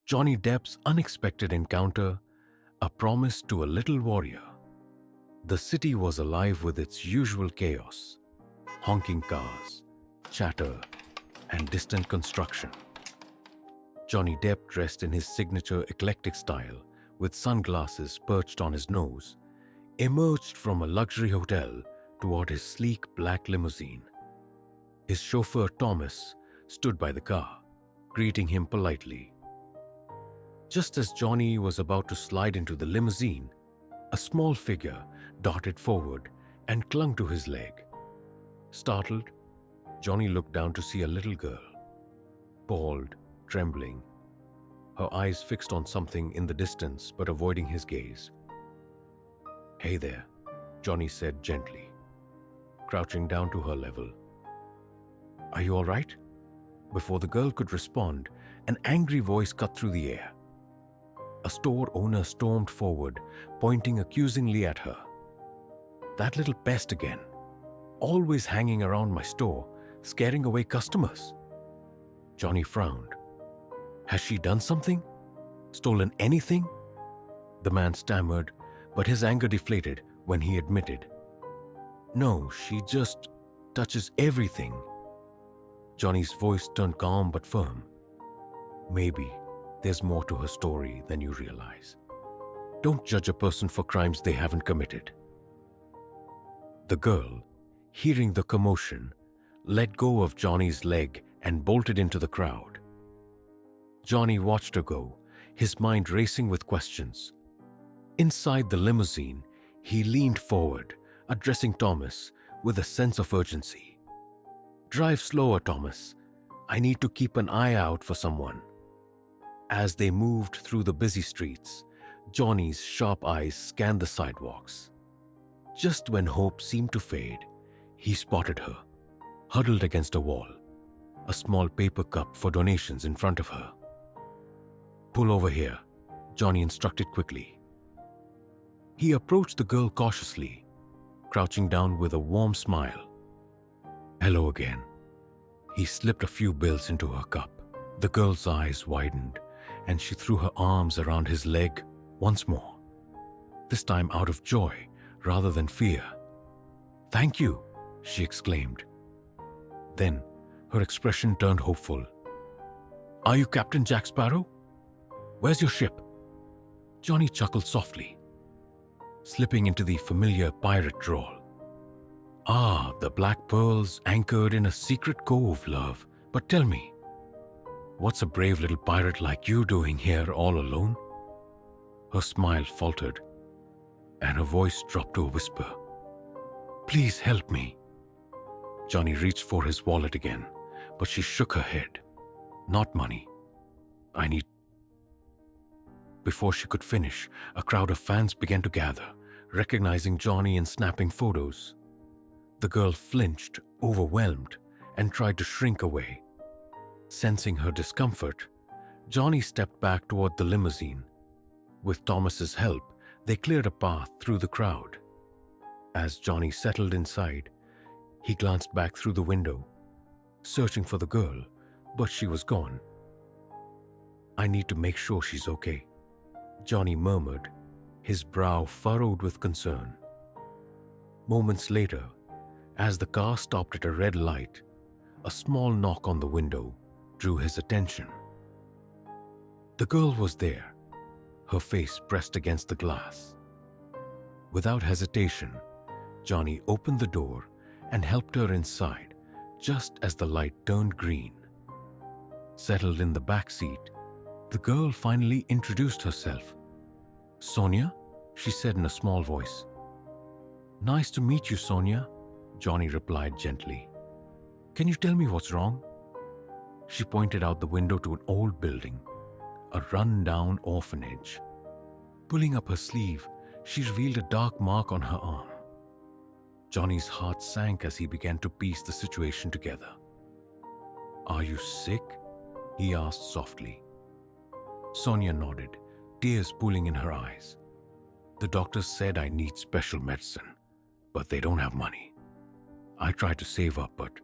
Johnny Depp's unexpected encounter, a promise to a little warrior. The city was alive with its usual chaos: honking cars, chatter, and distant construction. Johnny Depp, dressed in his signature eclectic style, with sunglasses perched on his nose, emerged from a luxury hotel toward his sleek black limousine. His chauffeur Thomas stood by the car, greeting him politely. Just as Johnny was about to slide into the limousine, a small figure darted forward and clung to his leg. Startled, Johnny looked down to see a little girl, bald, trembling, her eyes fixed on something in the distance but avoiding his gaze. "Hey there," Johnny said gently, crouching down to her level. "Are you all right?" Before the girl could respond, an angry voice cut through the air. A store owner stormed forward, pointing accusingly at her. "That little pest again, always hanging around my store, scaring away customers." Johnny frowned. "Has she done something? Stolen anything?" The man stammered, but his anger deflated when he admitted, "No, she just touches everything." Johnny's voice turned calm but firm. "Maybe there's more to her story than you realize. Don't judge a person for crimes they haven't committed." The girl, hearing the commotion, let go of Johnny's leg and bolted into the crowd. Johnny watched her go, his mind racing with questions. Inside the limousine, he leaned forward, addressing Thomas with a sense of urgency. "Drive slower, Thomas. I need to keep an eye out for someone." As they moved through the busy streets, Johnny's sharp eyes scanned the sidewalks. Just when hope seemed to fade, he spotted her, huddled against a wall, a small paper cup for donations in front of her. "Pull over here," Johnny instructed quickly. He approached the girl cautiously, crouching down with a warm smile. "Hello again." He slipped a few bills into her cup. The girl's eyes widened, and she threw her arms around his leg once more, this time out of joy rather than fear. "Thank you," she exclaimed. Then her expression turned hopeful. "Are you Captain Jack Sparrow? Where's your ship?" Johnny chuckled softly, slipping into the familiar pirate drawl. "Ah, the Black Pearl's anchored in a secret cove, love. But tell me, what's a brave little pirate like you doing here all alone?" Her smile faltered, and her voice dropped to a whisper. "Please help me." Johnny reached for his wallet again, but she shook her head. "Not money. I need..." Before she could finish, a crowd of fans began to gather, recognizing Johnny and snapping photos. The girl flinched, overwhelmed, and tried to shrink away. Sensing her discomfort, Johnny stepped back toward the limousine. With Thomas's help, they cleared a path through the crowd. As Johnny settled inside, he glanced back through the window, searching for the girl, but she was gone. "I need to make sure she's okay," Johnny murmured, his brow furrowed with concern. Moments later, as the car stopped at a red light, a small knock on the window drew his attention. The girl was there, her face pressed against the glass. Without hesitation, Johnny opened the door and helped her inside just as the light turned green. Settled in the back seat, the girl finally introduced herself. "Sonia?" she said in a small voice. "Nice to meet you, Sonia," Johnny replied gently. "Can you tell me what's wrong?" She pointed out the window to an old building, a run-down orphanage. Pulling up her sleeve, she revealed a dark mark on her arm. Johnny's heart sank as he began to piece the situation together. "Are you sick?" he asked softly. Sonia nodded, tears pooling in her eyes. "The doctors said I need special medicine, but they don't have money. I tried to save up, but..."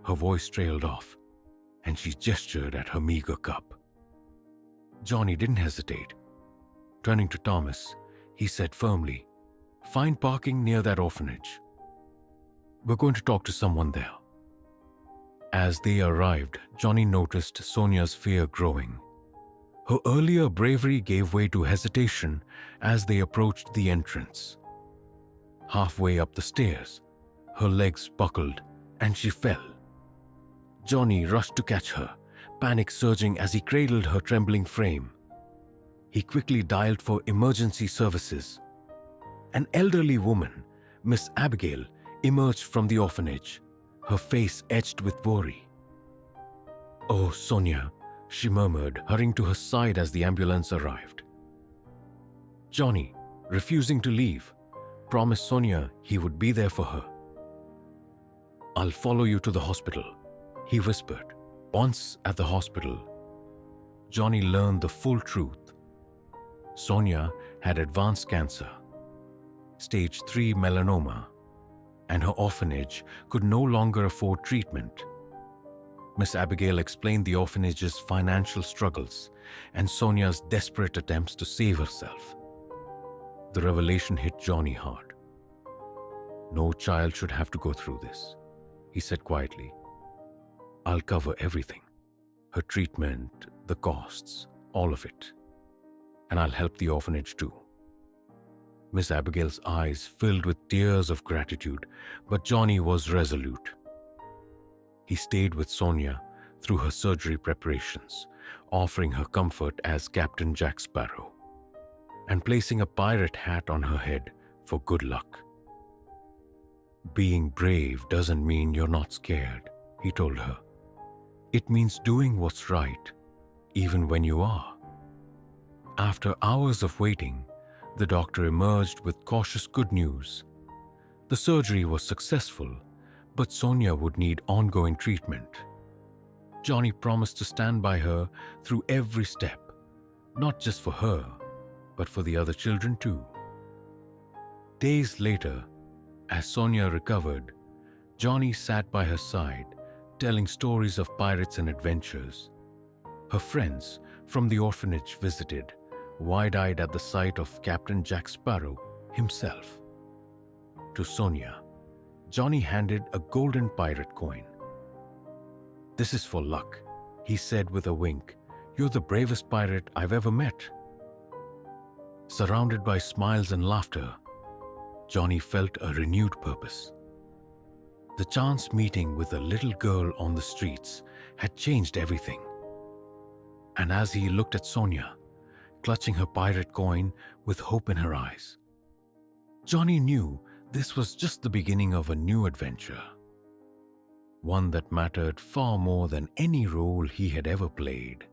Her voice trailed off, and she gestured at her meager cup. Johnny didn't hesitate. Turning to Thomas, he said firmly, "Find parking near that orphanage. We're going to talk to someone there." As they arrived, Johnny noticed Sonia's fear growing. Her earlier bravery gave way to hesitation as they approached the entrance. Halfway up the stairs, her legs buckled and she fell. Johnny rushed to catch her, panic surging as he cradled her trembling frame. He quickly dialed for emergency services. An elderly woman, Miss Abigail, emerged from the orphanage, her face etched with worry. "Oh, Sonia," she murmured, hurrying to her side as the ambulance arrived. Johnny, refusing to leave, promised Sonia he would be there for her. "I'll follow you to the hospital," he whispered. Once at the hospital, Johnny learned the full truth. Sonia had advanced cancer, stage 3 melanoma, and her orphanage could no longer afford treatment. Miss Abigail explained the orphanage's financial struggles and Sonia's desperate attempts to save herself. The revelation hit Johnny hard. "No child should have to go through this," he said quietly. "I'll cover everything. Her treatment, the costs, all of it. And I'll help the orphanage too." Miss Abigail's eyes filled with tears of gratitude, but Johnny was resolute. He stayed with Sonia through her surgery preparations, offering her comfort as Captain Jack Sparrow, and placing a pirate hat on her head for good luck. "Being brave doesn't mean you're not scared," he told her. "It means doing what's right, even when you are." After hours of waiting, the doctor emerged with cautious good news. The surgery was successful, but Sonia would need ongoing treatment. Johnny promised to stand by her through every step, not just for her, but for the other children too. Days later, as Sonia recovered, Johnny sat by her side, telling stories of pirates and adventures. Her friends from the orphanage visited, wide-eyed at the sight of Captain Jack Sparrow himself. To Sonia, Johnny handed a golden pirate coin. "This is for luck," he said with a wink. "You're the bravest pirate I've ever met." Surrounded by smiles and laughter, Johnny felt a renewed purpose. The chance meeting with a little girl on the streets had changed everything. And as he looked at Sonia, clutching her pirate coin with hope in her eyes, Johnny knew this was just the beginning of a new adventure, one that mattered far more than any role he had ever played.